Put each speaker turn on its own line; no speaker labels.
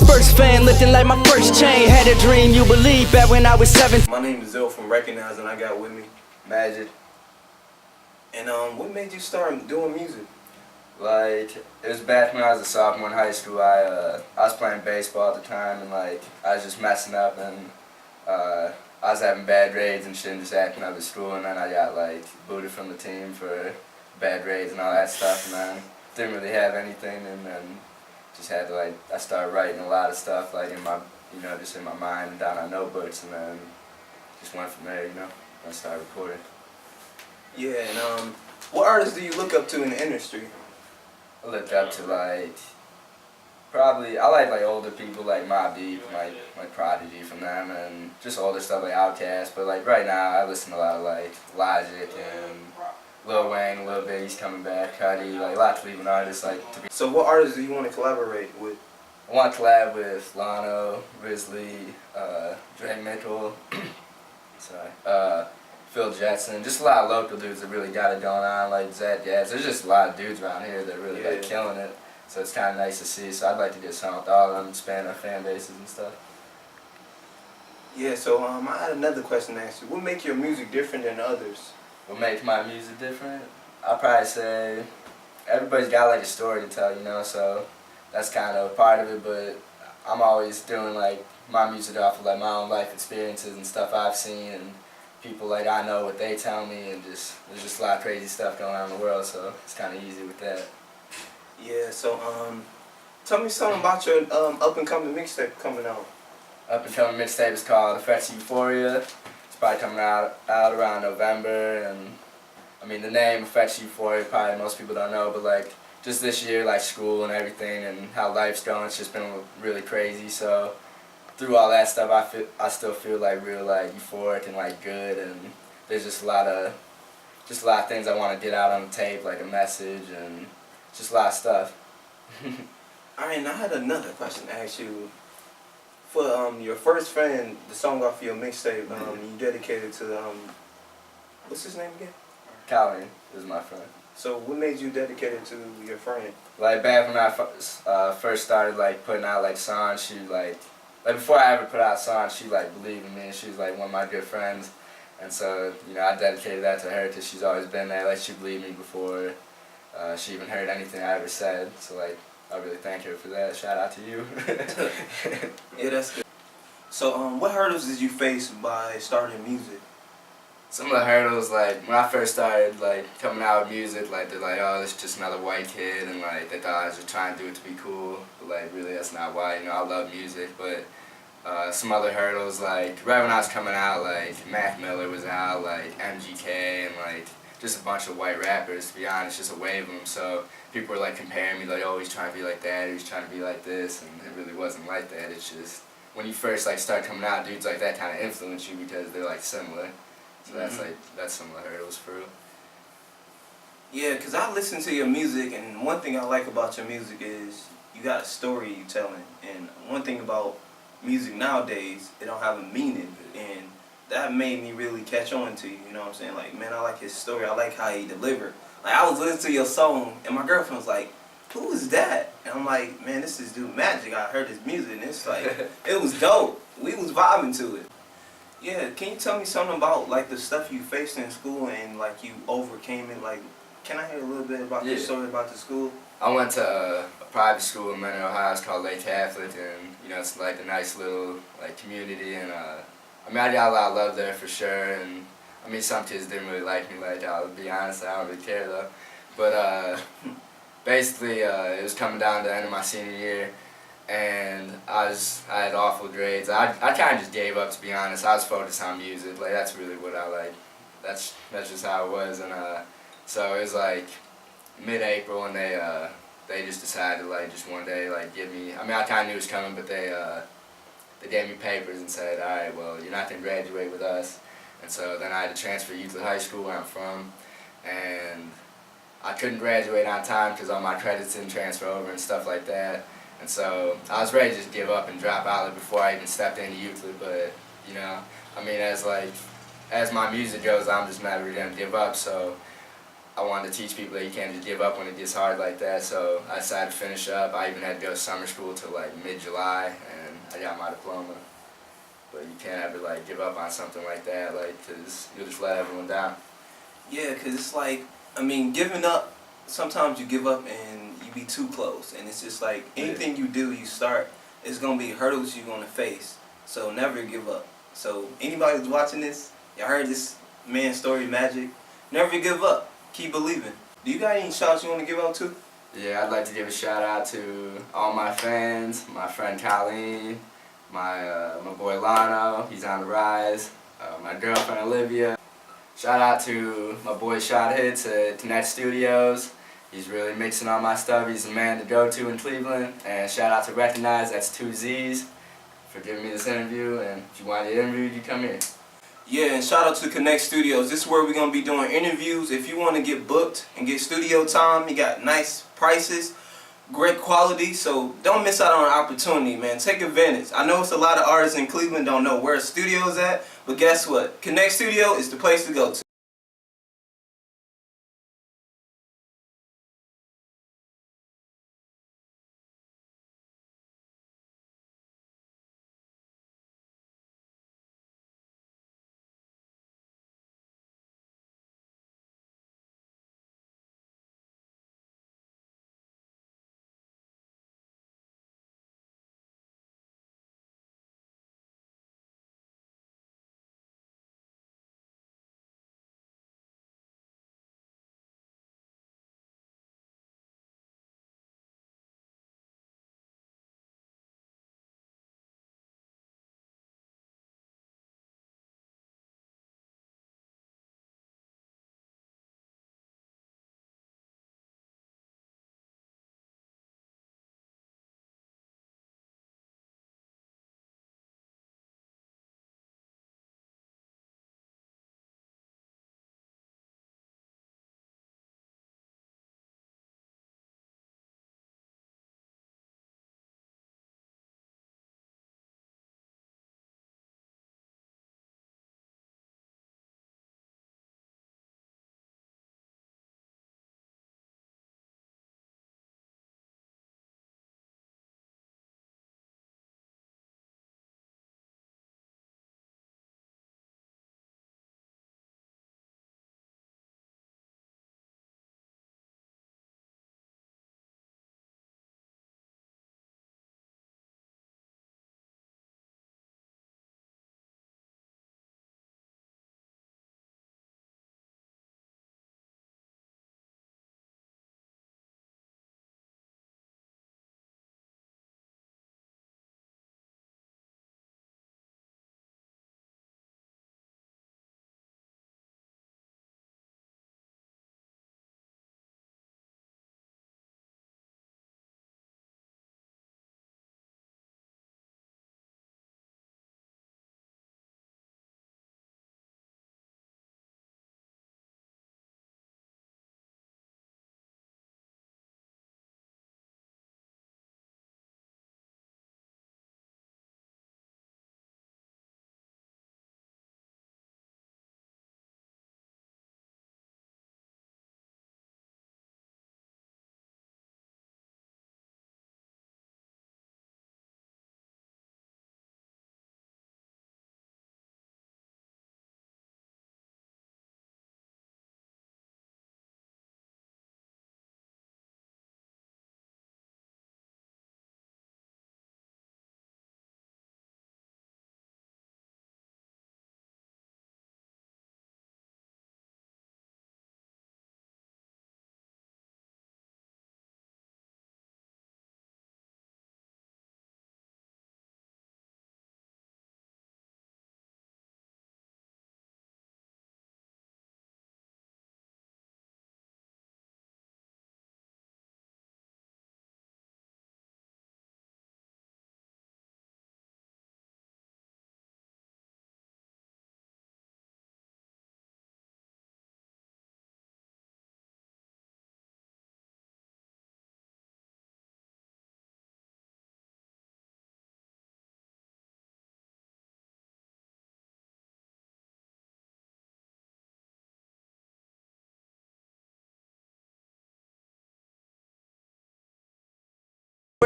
first fan, lifting like my first chain. Had a dream, you believe, back when I was 7.
My name is Zelle from RECOGNIZZE, and I got with me
Majik.
And what made you start doing music?
Like, it was back when I was a sophomore in high school. I was playing baseball at the time, and like I was just messing up, and I was having bad grades and shit, and just acting up at school. And then I got like booted from the team for bad grades and all that stuff, and then didn't really have anything, and then just had to like I started writing a lot of stuff like in my just in my mind and down on notebooks, and then just went from there. I started recording.
Yeah, and what artists do you look up to in the industry?
I look up to like I like older people like Majik, my Prodigy from them, and just older stuff like Outkast. But like right now I listen to a lot of like Logic and Lil Wayne a little bit. He's coming back. Cudi, like lots of leaving artists like to be.
So what artists do you want to collaborate with?
I want to collab with Lano, Risley, Drake Mitchell, Phil Jetson, just a lot of local dudes that really got it going on, like Zed. There's just a lot of dudes around here that are really like killing it. So it's kind of nice to see. So I'd like to get some with all of them, expand our fan bases and stuff.
Yeah. So I had another question to ask you. What makes your music different than others?
What makes my music different? I'd probably say everybody's got like a story to tell, so that's kind of a part of it. But I'm always doing like my music off of like my own life experiences and stuff I've seen, and people like I know what they tell me, and there's just a lot of crazy stuff going on in the world, so it's kind of easy with that.
Yeah, so tell me something about your up and coming mixtape coming out.
Up and coming mixtape is called Affects Euphoria. It's probably coming out around November, and I mean the name Affects Euphoria probably most people don't know, but like just this year, like school and everything and how life's going, it's just been really crazy. So through all that stuff, I still feel like real like euphoric and like good, and there's just a lot of things I want to get out on the tape, like a message and just a lot of stuff.
Alright, and I had another question to ask you. For your first friend, the song off your mixtape, you dedicated to what's his name again?
Calvin is my friend.
So what made you dedicate it to your friend?
Like back when I first started like putting out like songs, she like before I ever put out songs, she like believed in me, and she was like one of my good friends, and so I dedicated that to her because she's always been there. Like she believed me before she even heard anything I ever said. So like I really thank her for that. Shout out to you.
Yeah, that's good. So what hurdles did you face by starting music?
Some of the hurdles, like when I first started like coming out with music, like they're like, oh, this is just another white kid, and like they thought I was just trying to do it to be cool, but like really that's not why. I love music, but some other hurdles, like right when I was coming out, like Mac Miller was out, like MGK, and like just a bunch of white rappers, to be honest, just a wave of them. So people were like comparing me, like, oh, he's trying to be like that, he's trying to be like this, and it really wasn't like that. It's just when you first like start coming out, dudes like that kind of influence you because they're like similar. So that's some of the hurdles for real.
Yeah, because I listen to your music, and one thing I like about your music is you got a story you telling. And one thing about music nowadays, it don't have a meaning, and that made me really catch on to you. You know what I'm saying? Like, man, I like his story. I like how he delivered. Like, I was listening to your song, and my girlfriend was like, "Who is that?" And I'm like, "Man, this is dude Majik. I heard his music, and it's like, it was dope. We was vibing to it." Yeah, can you tell me something about like the stuff you faced in school and like you overcame it? Like, can I hear a little bit about your story about the school?
I went to a private school in Mentor, Ohio. It's called Lake Catholic, and it's like a nice little like community, and I mean I got a lot of love there for sure. And I mean some kids didn't really like me, like I'll be honest, I don't really care though. But basically it was coming down to the end of my senior year, and I had awful grades. I kind of just gave up, to be honest. I was focused on music. Like that's really what I like. That's just how it was. And so it was like mid-April, and they just decided like just one day like give me. I mean I kind of knew it was coming, but they gave me papers and said, all right, well you're not gonna graduate with us. And so then I had to transfer to Euclid High School where I'm from, and I couldn't graduate on time because all my credits didn't transfer over and stuff like that. And so I was ready to just give up and drop out before I even stepped into Euclid, but I mean as my music goes, I'm just never gonna give up. So I wanted to teach people that you can't just give up when it gets hard like that, so I decided to finish up. I even had to go to summer school till like mid-July, and I got my diploma. But you can't ever like give up on something like that, like, cause you'll just let everyone down.
Yeah, cause it's like, I mean, giving up. Sometimes you give up and you be too close, and it's just like anything you do, you start. It's gonna be hurdles you're gonna face. So never give up. So anybody who's watching this, y'all heard this man's story, Majik. Never give up. Keep believing. Do you got any shots you want to give out to?
Yeah, I'd like to give a shout out to all my fans, my friend Colleen, my boy Lano, he's on the rise, my girlfriend Olivia. Shout out to my boy Shot Hits at Net Studios. He's really mixing all my stuff. He's the man to go to in Cleveland. And shout out to RECOGNIZZE, that's 2 Z's, for giving me this interview. And if you want to get interviewed, you come here.
Yeah, and shout out to Connect Studios. This is where we're going to be doing interviews. If you want to get booked and get studio time, you got nice prices, great quality. So don't miss out on an opportunity, man. Take advantage. I know it's a lot of artists in Cleveland don't know where a studio is at, but guess what? Connect Studio is the place to go to.